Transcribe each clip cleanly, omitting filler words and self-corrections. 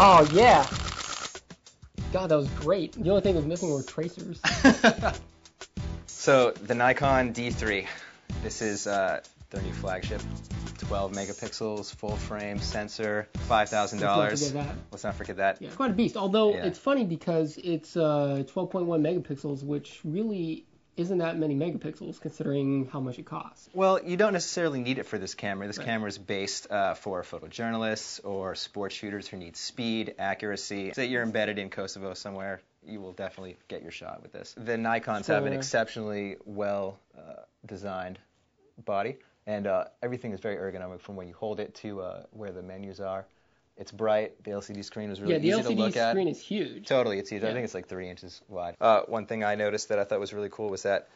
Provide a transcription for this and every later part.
Oh, yeah. God, that was great. The only thing that was missing were tracers. So, the Nikon D3. This is their new flagship. 12 megapixels, full frame sensor, $5,000. Let's not forget that. Yeah, it's quite a beast. Although it's funny because it's 12.1 megapixels, which really isn't that many megapixels considering how much it costs. Well, you don't necessarily need it for this camera. This camera is based for photojournalists or sport shooters who need speed, accuracy. Say you're embedded in Kosovo somewhere, you will definitely get your shot with this. The Nikons have an exceptionally well designed body. And everything is very ergonomic from when you hold it to where the menus are. It's bright. The LCD screen was really easy to look at. Yeah, the LCD screen is huge. Totally, it's huge. Yeah. I think it's like 3 inches wide. One thing I noticed that I thought was really cool was that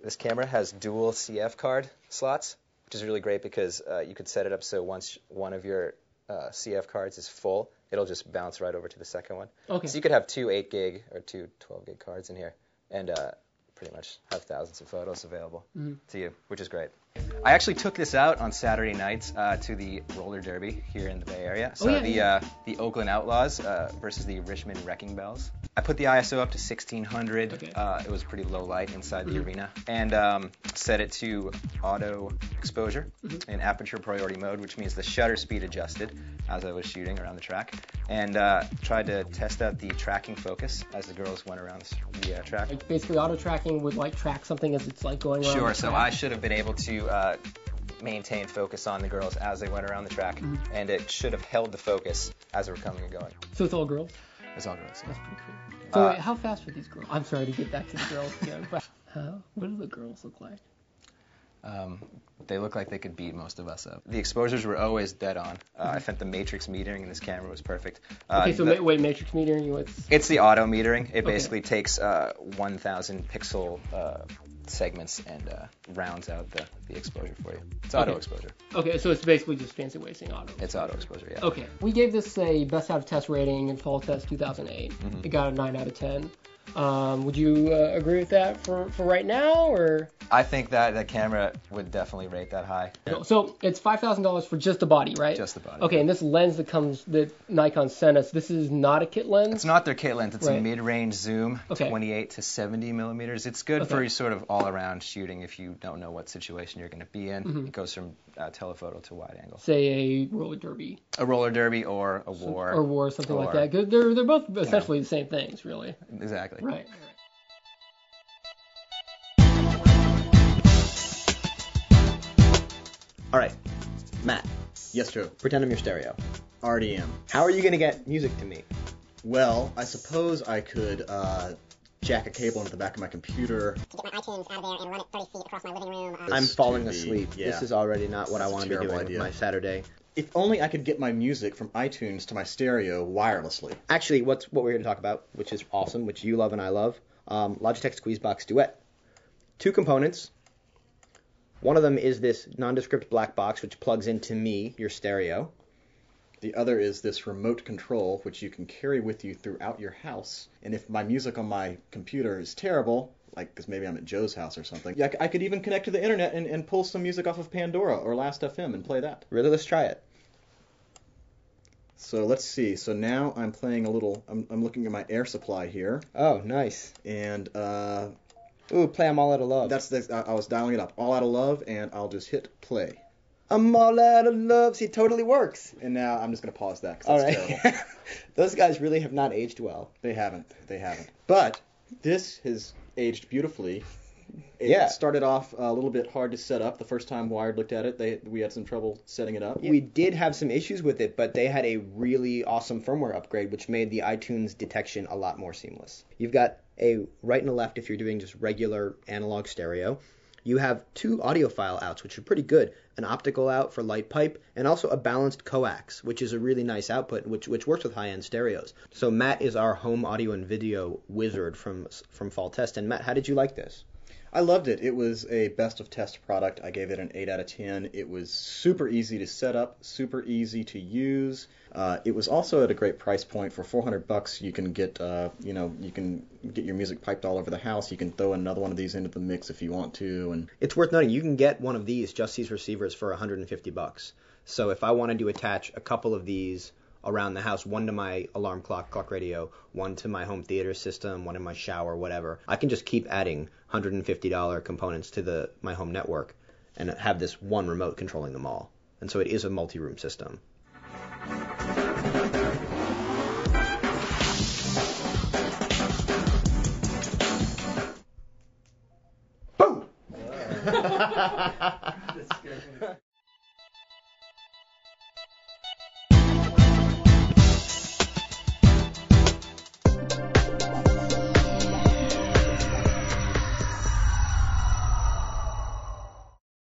this camera has dual CF card slots, which is really great because you could set it up so once one of your CF cards is full, it'll just bounce right over to the second one. Okay. So you could have two 8 gig or two 12 gig cards in here and pretty much have thousands of photos available to you, which is great. I actually took this out on Saturday nights to the roller derby here in the Bay Area. So the Oakland Outlaws versus the Richmond Wrecking Bells. I put the ISO up to 1600. Okay. It was pretty low light inside the arena. And set it to auto exposure in aperture priority mode, which means the shutter speed adjusted as I was shooting around the track. And tried to test out the tracking focus as the girls went around the track. Like basically auto tracking would like track something as it's like going around. Sure, so I should have been able to maintain focus on the girls as they went around the track, and it should have held the focus as they were coming and going. So it's all girls? It's all girls. That's pretty cool. So wait, how fast were these girls? I'm sorry to get back to the girls again, but what do the girls look like? They look like they could beat most of us up. The exposures were always dead on. I found the matrix metering in this camera was perfect. Okay, so wait, matrix metering? It's the auto metering. It basically takes 1,000 pixel segments and rounds out the exposure for you. It's auto exposure. Okay, so it's basically just fancy way of saying auto. It's auto exposure, yeah. Okay, we gave this a best out of test rating in Fall Test 2008. It got a 9 out of 10. Would you agree with that for right now, or? I think that camera would definitely rate that high. So it's $5,000 for just the body, right? Just the body. Okay, and this lens that Nikon sent us, this is not a kit lens? It's not their kit lens. It's a mid-range zoom, 28 to 70 millimeters. It's good for sort of all-around shooting if you don't know what situation you're going to be in. It goes from telephoto to wide angle. Say a roller derby. A roller derby or a war. Or war, something like that. They're both essentially the same things, really. Exactly. Right. All right, Matt. Yes, Joe. Pretend I'm your stereo. Already am. How are you going to get music to me? Well, I suppose I could jack a cable into the back of my computer. To get my iTunes out of there and run it 30 feet across my living room. I'm falling asleep. Yeah. This is already not what I want to be doing with my Saturday. If only I could get my music from iTunes to my stereo wirelessly. Actually, what we're here to talk about, which is awesome, which you love and I love, Logitech Squeeze Box Duet. 2 components. One of them is this nondescript black box, which plugs into me, your stereo. The other is this remote control, which you can carry with you throughout your house. And if my music on my computer is terrible, like because maybe I'm at Joe's house or something, I could even connect to the internet and pull some music off of Pandora or Last.fm and play that. Really? Let's try it. So let's see. So now I'm playing a little, I'm looking at my air supply here. Oh, nice. And ooh, play I'm All Out of Love. I was dialing it up. All Out of Love, and I'll just hit play. I'm all out of love. See, it totally works. And now I'm just going to pause that because that's terrible. Those guys really have not aged well. They haven't. But this has aged beautifully. It started off a little bit hard to set up. The first time Wired looked at it, we had some trouble setting it up. We did have some issues with it, but they had a really awesome firmware upgrade, which made the iTunes detection a lot more seamless. You've got a right and a left if you're doing just regular analog stereo. You have 2 audiophile outs, which are pretty good. An optical out for light pipe, and also a balanced coax, which is a really nice output, which works with high-end stereos. So Matt is our home audio and video wizard from Fall Test. And Matt, how did you like this? I loved it. It was a best of test product. I gave it an 8 out of 10. It was super easy to set up, super easy to use. It was also at a great price point. For $400, you can get, you can get your music piped all over the house. You can throw another one of these into the mix if you want to. And it's worth noting you can get one of these, just these receivers, for $150. So if I wanted to attach a couple of these around the house, one to my alarm clock radio, one to my home theater system, one in my shower, whatever. I can just keep adding $150 components to my home network and have this one remote controlling them all. And so it is a multi-room system. Boom!